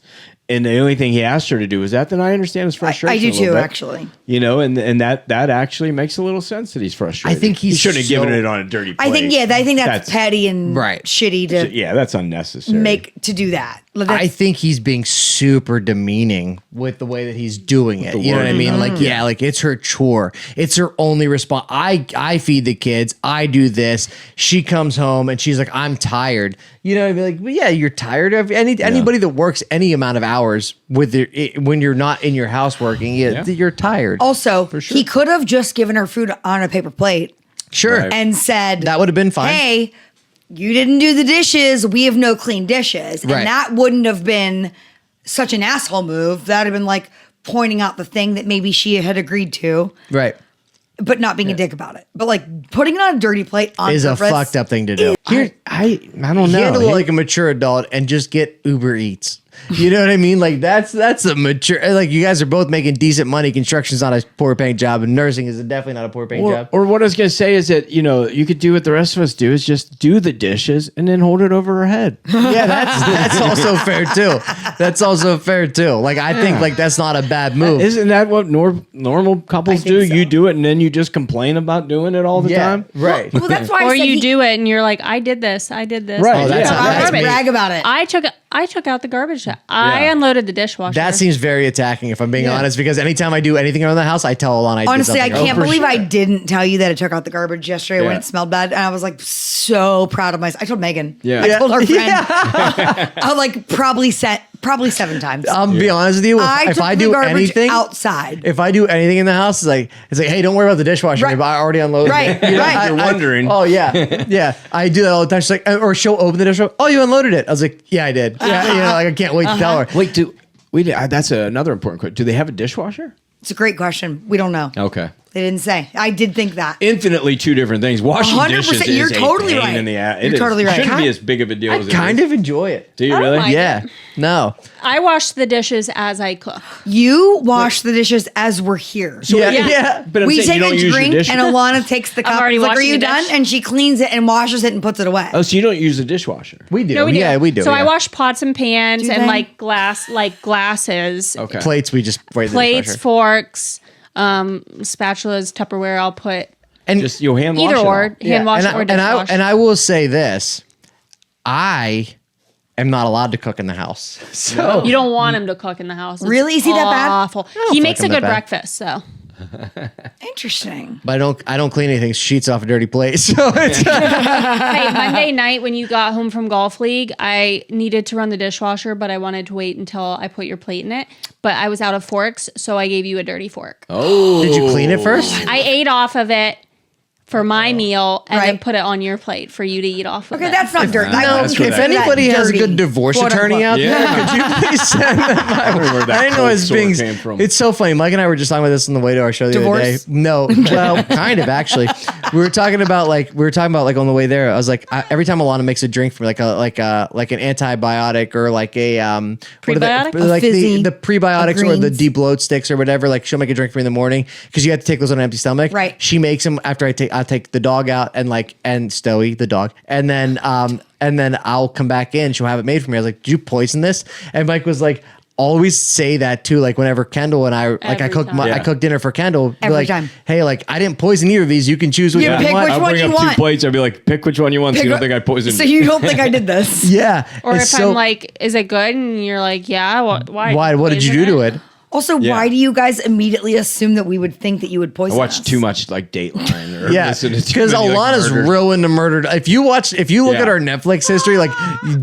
And the only thing he asked her to do is that. Then I understand his frustration. I do a little too, bit. actually. You know, and that actually makes a little sense that he's frustrated. I think he he's shouldn't have so- given it on a dirty plate. I think that's petty and Right. shitty to Yeah, that's unnecessary. to do that. I think he's being super demeaning with the way that he's doing it. the You know what I word. mean? Like, yeah, like it's her chore. It's her only response. I feed the kids. I do this. She comes home and she's like, I'm tired. You know what I mean? Like, well, yeah, you're tired of anybody that works any amount of hours when you're not in your house working. You're tired. Also, he could have just given her food on a paper plate Sure. Right. and said That would have been fine. Hey, you didn't do the dishes. We have no clean dishes. Right. And that wouldn't have been such an asshole move. That would have been like pointing out the thing that maybe she had agreed to, Right. but not being a dick about it. But like putting it on a dirty plate on Is a purpose fucked up thing to do. Here, I don't know. Handle it like a mature adult and just get Uber Eats. You know what I mean? Like that's a mature. Like you guys are both making decent money. Construction's not a poor paying job, and nursing is definitely not a poor paying job. Or what I was gonna say is that you could do what the rest of us do is just do the dishes and then hold it over her head. Yeah, that's also fair too. That's also fair too. Like I think like that's not a bad move. Isn't that what normal couples think do? so. You do it and then you just complain about doing it all the time. right. Well, that's why Or I said you do it and you're like, I did this. Right, Oh, that's- I that's would me. brag about it. I took out the garbage. I Yeah. unloaded the dishwasher. That seems very attacking, if I'm being honest, because anytime I do anything around the house, I tell Alana I did Honestly, I something. can't believe I didn't tell you that I took out the garbage yesterday when Yeah. it smelled bad. And I was like so proud of myself. I told Megan. Yeah. I told our friend. Yeah. I like probably 7 times. I'll be honest with you. If took I the do garbage anything outside. if I do anything in the house, it's like, hey, don't worry about the dishwasher. Right. But I already unloaded Right, it. You know, right. You're wondering. Oh yeah, yeah. I do that all the time. She's like, or she'll open the dishwasher. Oh, you unloaded it. I was like, yeah, I did. Yeah, like I can't wait to tell her. Wait, that's another important question. Do they have a dishwasher? It's a great question. We don't know. Okay. They didn't say. I did think that. Infinitely two different things. Washing 100%, dishes you're is totally a pain right. in the ass. You're totally right. Shouldn't be as big of a deal I as it kind is. of enjoy it. Do you really? mind Yeah. No. I wash the dishes as I cook. You wash the dishes as we're here. Yeah. yeah. Yeah. But I'm We saying take you don't a use drink your dish. and Alana takes the cup. already She's like, are washing you the done? dish. And she cleans it and washes it and puts it away. Oh, so you don't use the dishwasher? We do. No, we do. Yeah, we do. So yeah. I wash pots and pans Do and they? like glasses, Okay. plates. We just right in the plates, dishwasher. forks, spatulas, Tupperware. I'll put And Just you'll hand wash either it or all. hand wash and or dishwash. I will say this: I am not allowed to cook in the house. So You don't want him to cook in the house. It's Really? Is he that bad? Awful. don't He feel makes like a I'm good that bad. breakfast. So Interesting. but I don't clean anything. Sheets off a dirty plate. So it's hey, Monday night when you got home from golf league, I needed to run the dishwasher, but I wanted to wait until I put your plate in it. But I was out of forks, so I gave you a dirty fork. Oh. did you clean it first? I ate off of it for my meal and then Right. put it on your plate for you to eat off of Okay, it. that's not dirty. No, I wouldn't that's consider correct. that Anybody has a dirty, good divorce quote, attorney unquote. out there? Yeah. Could you please send them my way? where that I didn't know cold it's sore being. came from. It's so funny. Mike and I were just talking about this on the way to our show the Divorce? other day. No, well, kind of actually. We were talking about like on the way there. I was like, every time Alana makes a drink for me, like an antibiotic or like a what are they- Prebiotic? like A fizzy, the prebiotics or the greens. deep bloat sticks or whatever. Like she'll make a drink for me in the morning because you have to take those on an empty stomach. Right. She makes them after I take the dog out and Stoey the dog and then I'll come back in. She'll have it made for me. I was like, did you poison this? And Mike was like, always say that too. Like whenever Kendall and I Every time. I cook dinner for Kendall. Be Every like, time. hey, like I didn't poison either of these. You can choose which Yeah, one you pick want. which I'll one bring you up want. 2 plates. I'll be like, pick which one you want. So you don't think I poisoned So you. you don't think I did this? Yeah. Or It's if I'm like, is it good? And you're like, yeah. Why? why? What did you do to it? Also, Yeah. why do you guys immediately assume that we would think that you would I poison watch us? too much like Dateline or Yeah, listen to too because many, like, Alana's murder. real into murder. If you look Yeah. at our Netflix history, like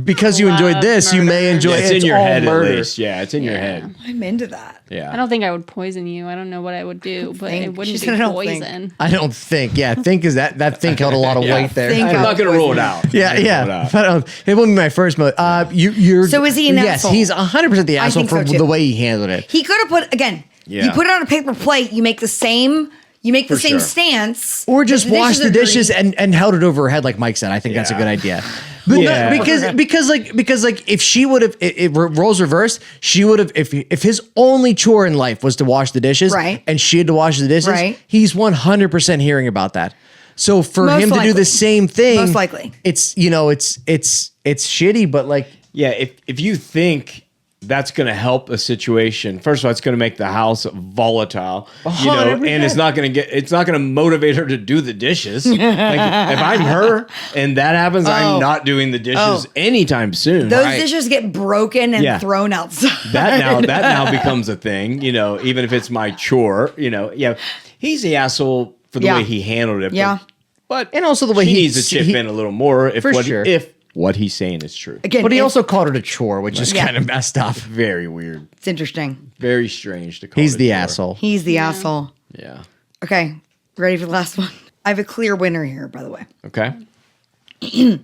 because you enjoyed Love this, you may murder. enjoy. Yeah, it's in your all head murder. at least. Yeah, it's in your head. I'm into that. Yeah. I don't think I would poison you. I don't know what I would do, but Think. it wouldn't She's be gonna don't think. poison. I don't think. Yeah, think is that think held a lot of Yeah. weight there. Think I'm I not would going to rule it poison out. Yeah, I'm not gonna rule it yeah. out. But, it wouldn't be my first mode. You're. So is he an yes, asshole? he's 100% the I asshole think so for too. the way he handled it. He could have put again. Yeah. You put it on a paper plate. You make the same. You make the For same sure. stance, Or just wash the are dishes dirty. and held it over her head like Mike said. I think that's a Yeah. good idea. But Yeah. because if she would have roles reversed, she would have if his only chore in life was to wash the dishes, Right. and she had to wash the dishes, Right. he's 100% hearing about that. So for Most him to likely. do the same thing, Most likely. it's it's shitty, but like Yeah, if you think that's going to help a situation, first of all, it's going to make the house volatile, you know, 100%. and it's not going to motivate her to do the dishes. Like if I'm her and that happens, Oh. I'm not doing the dishes Oh. anytime soon. Those Right? dishes get broken and Yeah. thrown outside. that now becomes a thing, you know, even if it's my chore, you know. Yeah, he's the asshole for the Yeah. way he handled it. Yeah. But and also the way she he needs to chip in a little more if For sure. if what he's saying is true. Again, But he it's- also called it a chore, which is Yeah. kind of messed up. Very weird. it's interesting. Very strange to call He's it the a chore. asshole. He's the asshole. Yeah. Okay, ready for the last one? I have a clear winner here, by the way. Okay. Am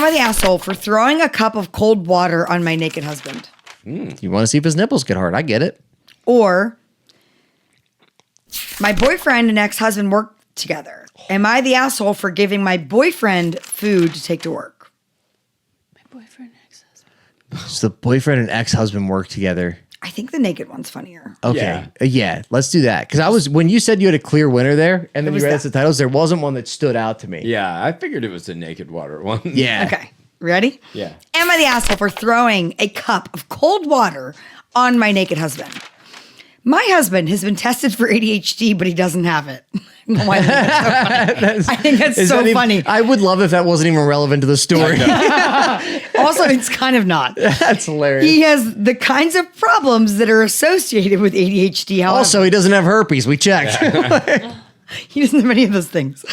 I the asshole for throwing a cup of cold water on my naked husband? You want to see if his nipples get hard? I get it. Or my boyfriend and ex-husband work together. Am I the asshole for giving my boyfriend food to take to work? My boyfriend, ex-husband. So the boyfriend and ex-husband work together. I think the naked one's funnier. Okay. Yeah, let's do that. Because when you said you had a clear winner there, and then you was read that. us the titles, there wasn't one that stood out to me. Yeah, I figured it was the naked water one. Yeah. Okay, ready? Yeah. Am I the asshole for throwing a cup of cold water on my naked husband? My husband has been tested for ADHD, but he doesn't have it. No, I think that's Is so that even- funny. I would love if that wasn't even relevant to the story. Also, it's kind of not. That's hilarious. He has the kinds of problems that are associated with ADHD. However, Also, he doesn't have herpes. We checked. he doesn't have any of those things.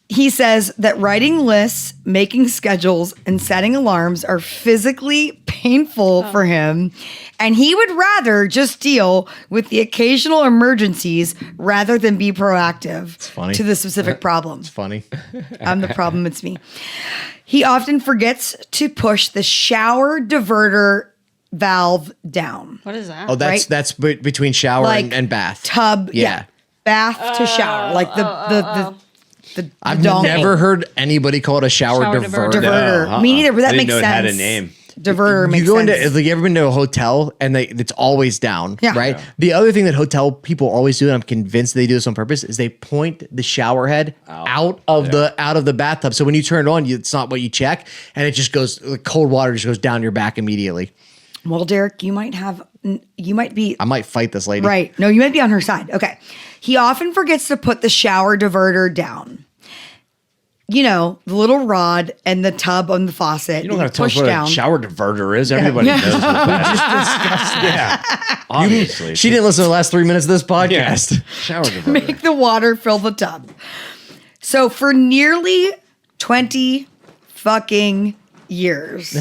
He says that writing lists, making schedules, and setting alarms are physically painful for him. And he would rather just deal with the occasional emergencies rather than be proactive funny. to the specific problem. Funny. I'm the problem, it's me. He often forgets to push the shower diverter valve down. What is that? Oh, Right? that's between shower Like and bath. Tub, Yeah. bath to shower. Like the I've donkey. never heard anybody call it a shower, Shower diverter. Diverter. No, Me neither, but that I didn't makes know it sense. had a name. Diverter makes You go sense. into, like, you ever been to a hotel and it's always down, Yeah. right? Yeah. The other thing that hotel people always do, and I'm convinced they do this on purpose, is they point the shower head out of the bathtub. So when you turn it on, it's not what you check, and it just goes, the cold water just goes down your back immediately. Well, Derek, you might be I might fight this lady. right. No, you might be on her side. Okay. He often forgets to put the shower diverter down. You know, the little rod and the tub on the faucet. You don't have to tell us push what down. a shower diverter is. Everybody Yeah. knows what that is. Yeah. Obviously. She didn't listen to the last 3 minutes of this podcast. Yes. Shower diverter. Make the water fill the tub. So for nearly 20 fucking years,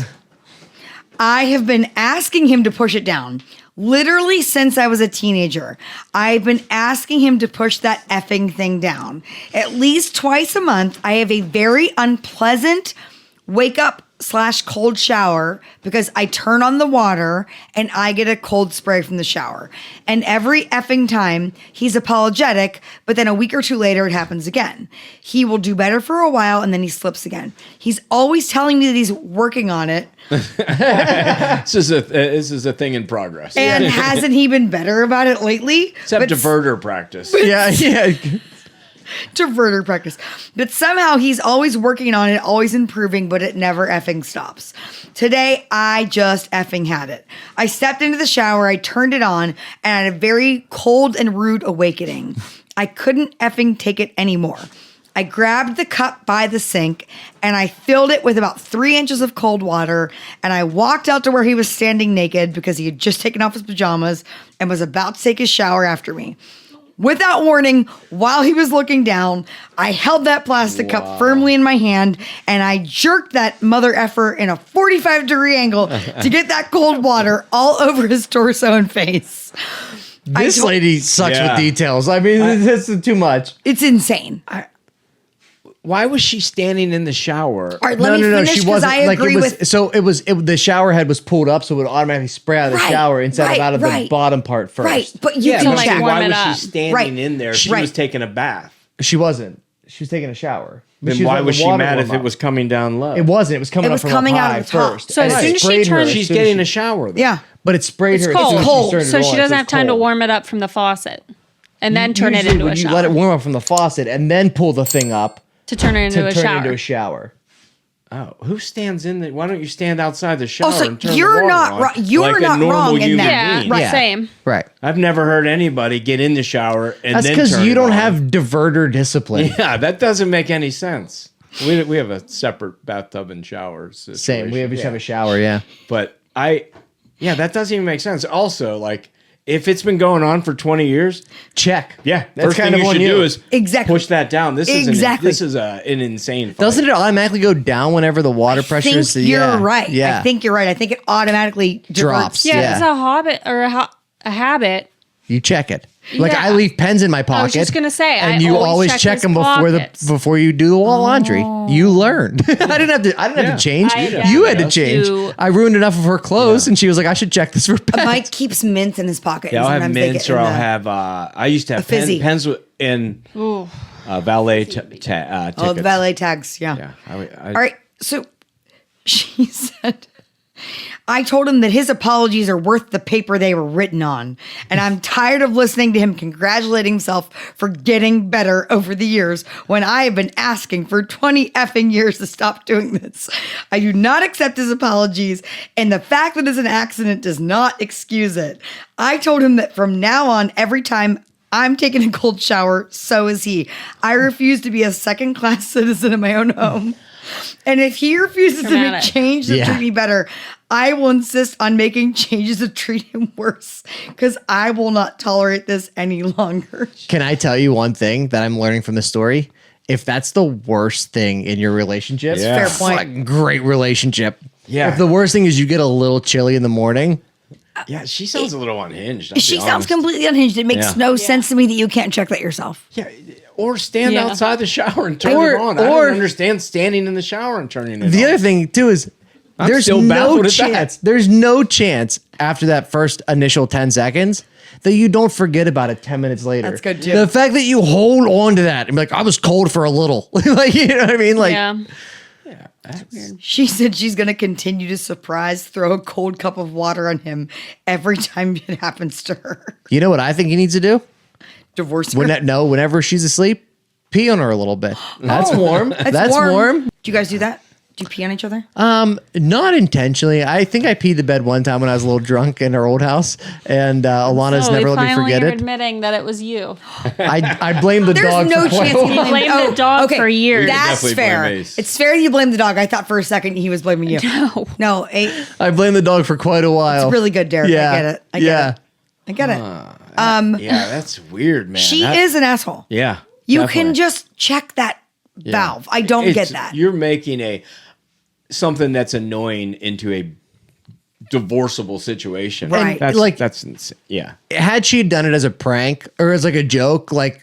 I have been asking him to push it down. Literally since I was a teenager, I've been asking him to push that effing thing down. At least twice a month, I have a very unpleasant wake up / cold shower because I turn on the water and I get a cold spray from the shower. And every effing time he's apologetic, but then a week or two later it happens again. He will do better for a while and then he slips again. He's always telling me that he's working on it. This is a thing in progress. And hasn't he been better about it lately? Except But diverter practice. Yeah. diverter practice. But somehow he's always working on it, always improving, but it never effing stops. Today, I just effing had it. I stepped into the shower, I turned it on, and I had a very cold and rude awakening. I couldn't effing take it anymore. I grabbed the cup by the sink and I filled it with about 3 inches of cold water. And I walked out to where he was standing naked because he had just taken off his pajamas and was about to take his shower after me. Without warning, while he was looking down, I held that plastic cup firmly in my hand and I jerked that mother effer in a 45-degree angle to get that cold water all over his torso and face. This lady sucks Yeah. with details. I mean, this is too much. It's insane. Why was she standing in the shower? All right, let me finish because I agree with. So the shower head was pulled up, so it would automatically spray out of the Right, shower instead right, of out of right. the bottom part first. Right, but you Yeah, can but like check. warm why it was up. she standing Right. in there? She Right. was taking a bath. She wasn't. She was taking a shower. But Then she why letting was the she water mad warm if it up. was coming down low? It wasn't. It was coming It up was from coming up out high of the top. first. So And as it soon as she sprayed her turned- She's soon as getting she- a shower. Though. Yeah. But it sprayed It's her. cold. As soon as Cold. she turned it So on, she it doesn't was have time to cold. warm it up from the faucet and then turn it Usually into a when shower. You let it warm up from the faucet and then pull the thing up to turn it into to a turn shower. it into a shower. Oh, who stands in the? Why don't you stand outside the shower Also, and turn you're the water not on wrong- you're like a not normal wrong in human that. Yeah, being? right. Same. Right. I've never heard anybody get in the shower and That's then because turn you it don't on. have diverter discipline. Yeah, that doesn't make any sense. We have a separate bathtub and shower situation. Same. We just Yeah. have a shower. Yeah. But that doesn't even make sense. Also, like, if it's been going on for 20 years, Check. yeah, That's first kind thing of you on should you. do is Exactly. push that down. This Exactly. is an insane fight. Doesn't it automatically go down whenever the water pressure I think is? you're right. Yeah. I think you're right. I think it automatically Drops. diverts. Yeah, Yeah. it's a habit or a habit. You check it. Like Yeah. I leave pens in my pocket. I was just gonna say, and I you always always check them his pockets. before you do the laundry. You learned. I didn't have to change. I You had to used change. to- I ruined enough of her clothes, and she was like, "I should check this for pens." Mike keeps mints in his pocket. Yeah, and I'll have sometimes they mints get or in I'll the- have. I used to have fizzy. pens in valet tickets. Oh, the valet tags. Yeah. Yeah. All right. So she said, I told him that his apologies are worth the paper they were written on. And I'm tired of listening to him congratulating himself for getting better over the years when I have been asking for 20 effing years to stop doing this. I do not accept his apologies. And the fact that it's an accident does not excuse it. I told him that from now on, every time I'm taking a cold shower, so is he. I refuse to be a second-class citizen in my own home. And if he refuses to make Dramatic. changes to treat me better, I will insist on making changes to treat him worse because I will not tolerate this any longer. Can I tell you one thing that I'm learning from the story? If that's the worst thing in your relationship, Yeah. Fair point. fucking great relationship. Yeah. If the worst thing is you get a little chilly in the morning, Yeah, she sounds a little unhinged. I'll be She sounds honest. completely unhinged. It makes Yeah. no sense to me that you can't check that yourself. Yeah, or stand Yeah. outside the shower and turn Or- it on. I or- don't understand standing in the shower and turning it on. the other thing too is I'm there's still no baffled at that. chance. There's no chance after that first initial 10 seconds that you don't forget about it 10 minutes later. That's good, too. The fact that you hold on to that and be like, I was cold for a little. Like, you know what I mean? Like, Yeah. She said she's going to continue to throw a cold cup of water on him every time it happens to her. you know what I think he needs to do? Divorce her. Whenever she's asleep, pee on her a little bit. That's warm. That's warm. Do you guys do that? Do you pee on each other? Not intentionally. I think I peed the bed one time when I was a little drunk in our old house, and Alana's So never we let me finally forget are it. admitting that it was you. I blame the There's dog. no for quite chance a he while. blamed the dog for years. That's definitely fair. blame Ace. It's fair that you blame the dog. I thought for a second he was blaming you. No, I blame the dog for quite a while. it's really good, Derek. Yeah. I get it. I get it. Yeah, that's weird, man. She That- is an asshole. Yeah. You definitely. can just check that valve. I don't It's- get that. You're making something that's annoying into a divorceable situation. Right. That's Like- that's insane. Yeah. Had she done it as a prank or as like a joke, like,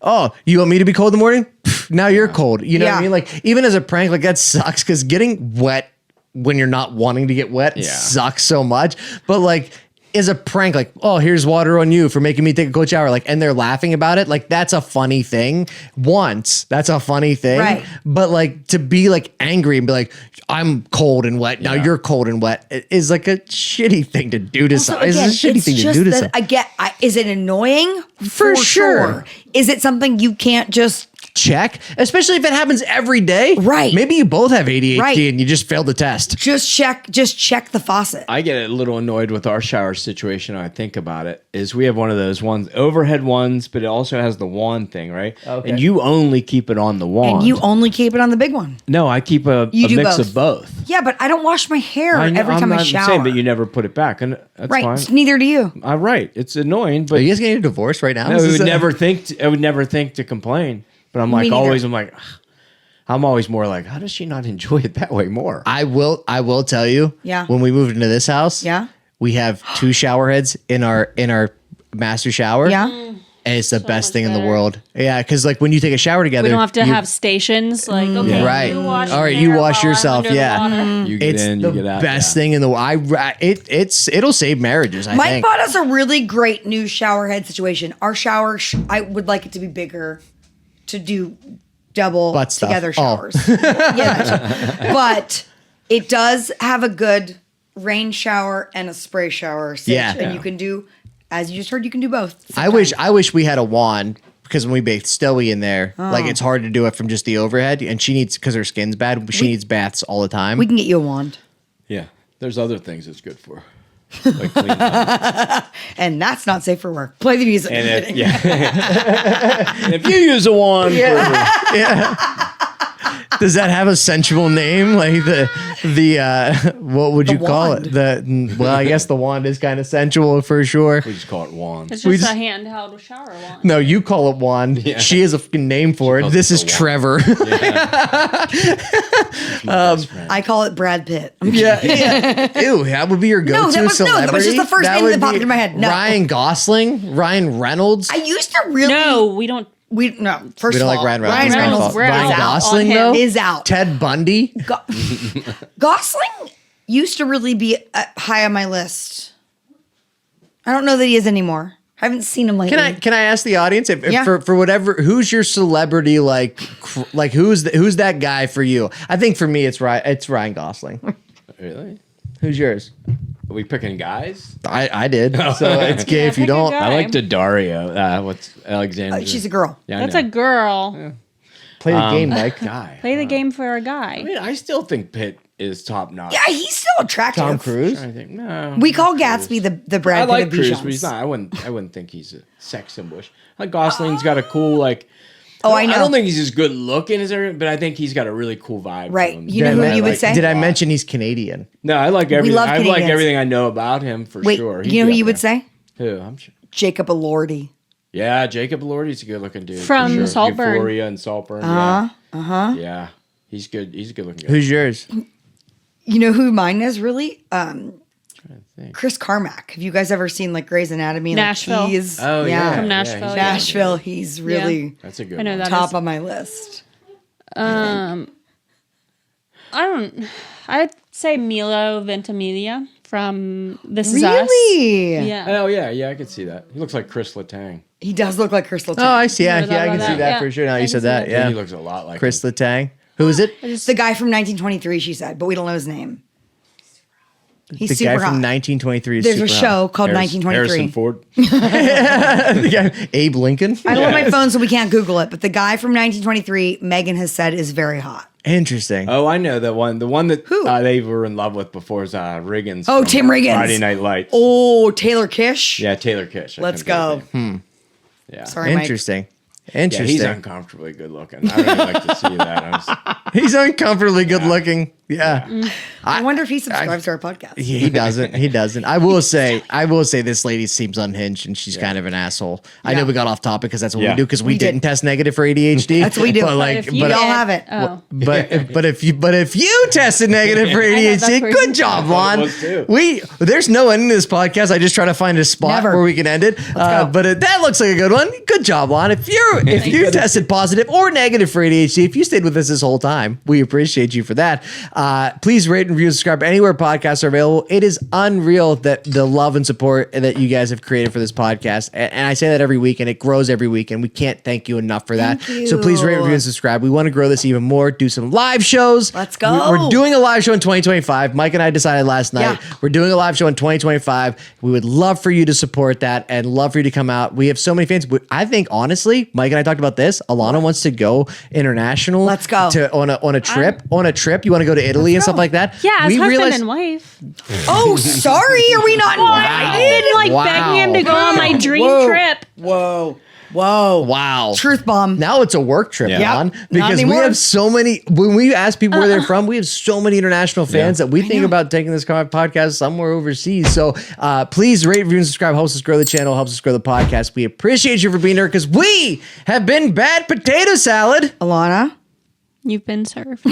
oh, you want me to be cold in the morning? Pff, now you're cold. You know what Yeah. I mean? Like, even as a prank, like that sucks because getting wet when you're not wanting to get wet Yeah. sucks so much. But like, as a prank, like, oh, here's water on you for making me take a cold shower, like, and they're laughing about it, like, that's a funny thing. That's a funny thing. Right. But like to be like angry and be like, I'm cold and wet, now Yeah. you're cold and wet, is like a shitty thing to do to Also, someone. It's a again, shitty it's thing to just do to that someone. is it annoying? For sure. Is it something you can't just Check, especially if it happens every day. Right. Maybe you both have ADHD Right. and you just failed the test. check the faucet? I get a little annoyed with our shower situation. When I think about it, is we have one of those ones, overhead ones, but it also has the wand thing, right? Okay. And you only keep it on the wand. And you only keep it on the big one. No, I keep a You do mix both. of both. Yeah, but I don't wash my hair I know- every I'm time I not shower. saying, but you never put it back, and that's right. fine. Neither do you. I'm right. It's annoying, Are but you guys getting a divorce right now? no, Is I this would a- never think. I would never think to complain. But I'm like neither. always. I'm like, I'm always more like, how does she not enjoy it that way more? I will tell you. Yeah. When we moved into this house, Yeah. we have 2 shower heads in our master shower. Yeah. And it's the best much thing in the better. world. Yeah, because like when you take a shower together, We don't have to you- have stations like okay, Right. you wash All right, your you hair wash while I'm yourself, under the yeah. water. You get It's in, the you get out. best yeah. thing in the world. It'll save marriages. I Mike think. bought us a really great new shower head situation. Our shower, I would like it to be bigger to do double Butt stuff. together Oh. showers. Yeah. But it does have a good rain shower and a spray shower. Yeah. And you can do, as you just heard, you can do both. I wish we had a wand because when we bathe Stoey in there, like it's hard to do it from just the overhead, and she needs because her skin's bad. She needs baths all the time. We can get you a wand. Yeah. There's other things it's good for. Like clean And that's not safe for work. Play the music. and it, yeah. And if you use a wand, Does that have a sensual name? Like the what would you call wand. it? Well, I guess the wand is kind of sensual for sure. We just call it wand. It's We just just- a handheld shower wand. No, you call it wand. Yeah. She has a fucking name for it. calls This it is the wand. Trevor. I call it Brad Pitt. yeah. Ew, that would be your go-to that was celebrity. just the first name would that popped be into my head. No. Ryan Gosling, Ryan Reynolds. I used to really. No, we don't. First We don't of like all, Ryan Reynolds. Ryan Reynolds, Reynolds we're Ryan out Gosling on him. though is out. Ted Bundy. Gosling used to really be high on my list. I don't know that he is anymore. I haven't seen him lately. Can I ask the audience if Yeah. for whatever, who's your celebrity like who's that guy for you? I think for me it's Ryan Gosling. Really? Who's yours? Are we picking guys? I did. So it's gay if you pick a don't. guy. I like Dario. What's Alexander? She's a girl. Yeah, I That's know. a girl. Play the game, Mike. guy. Play the game for a I guy. mean, I still think Pitt is top notch. Yeah, he's still attractive. Tom Cruise. I think no. We call Gatsby the I Brad Pitt like of Cruise, Bichons. but he's not. I wouldn't think he's a sex symbol. Like Gosling's got a cool like. Oh, I know. I don't think he's as good looking as everyone, but I think he's got a really cool vibe. to Right. him. You know who you would say? Did I mention he's Canadian? No, I like everything. love I like Canadians. everything I know about him for Wait, sure. you know who you would say? Who? I'm sure. Jacob Elordi. Yeah, Jacob Elordi's a good looking dude. From for sure. Saltburn. Euphoria and Saltburn. Yeah, he's good. He's a good looking guy. Who's yours? You know who mine is really? think. Chris Carmack. Have you guys ever seen like Grey's Anatomy? Nashville. Like, he's, Oh, yeah. From Yeah, Nashville. he's yeah. Nashville. He's really That's a good I know one. that top is. on my list. I'd say Milo Ventimiglia from This Is Us. Really? Yeah. Oh, yeah, I could see that. He looks like Chris Letang. He does look like Crystal. Oh, I see. Yeah, Never yeah, thought I can about see that. that Yeah, for sure. Now I you can said see that. that. Yeah. He looks a lot like Chris him. Letang. Who is it? It's the guy from 1923, she said, but we don't know his name. He's The super guy hot. from 1923 is There's a super show hot. called Harrison 1923. Ford. The guy- Abe Lincoln. I don't have my phone, so we can't Google it. But the guy from 1923, Megan has said, is very hot. Interesting. Oh, I know the one. The one that Who? they were in love with before is Riggins. Oh, from Tim Riggins. Friday Night Lights. Oh, Taylor Kish. Yeah, Taylor Kish. I Let's couldn't think go. of his name. Yeah. Sorry, Mike. Interesting. Yeah, Interesting. he's uncomfortably good looking. I really like to see that. He's uncomfortably good looking. Yeah. I wonder if he subscribes to our podcast. He doesn't. He doesn't. I will say this lady seems unhinged and she's kind of an asshole. I know we got off topic because that's what we Yeah. do because we We did. didn't test negative for ADHD. That's what we do. But But like, if you we but, all did- have it. Oh. but if you tested negative for that's ADHD, where good you- job, I thought it Lon. was too. There's no ending to this podcast. I just try to find a spot Never. where we can end it. go. But that looks like a good one. Good job, Lon. If you tested positive or negative for ADHD, if you stayed with us this whole time, we appreciate you for that. Please rate and review and subscribe anywhere podcasts are available. It is unreal that the love and support that you guys have created for this podcast. And I say that every week and it grows every week. And we can't thank you enough for that. Thank So please rate, you. review, and subscribe. We want to grow this even more, do some live shows. Let's go. We're doing a live show in 2025. Mike and I decided last night Yeah. we're doing a live show in 2025. We would love for you to support that and love for you to come out. We have so many fans. I think honestly, Mike and I talked about this. Alana wants to go international. Let's go. on a trip. On a trip, you want to go to Italy and stuff like that. Yeah, as we husband realized. and wife. Oh, sorry. Are we not I've invited? been like Wow. begging him to go on my dream Whoa. trip. Whoa. Whoa. Wow. Truth bomb. Now it's a work trip, Yeah. Lon, Not because we anymore. have so many. When we ask people where they're from, we have so many international fans that we think about taking this podcast somewhere overseas. So please rate, review, and subscribe. Helps us grow the channel. Helps us grow the podcast. We appreciate you for being here because we have been Bad Potato Salad. Alana. You've been served.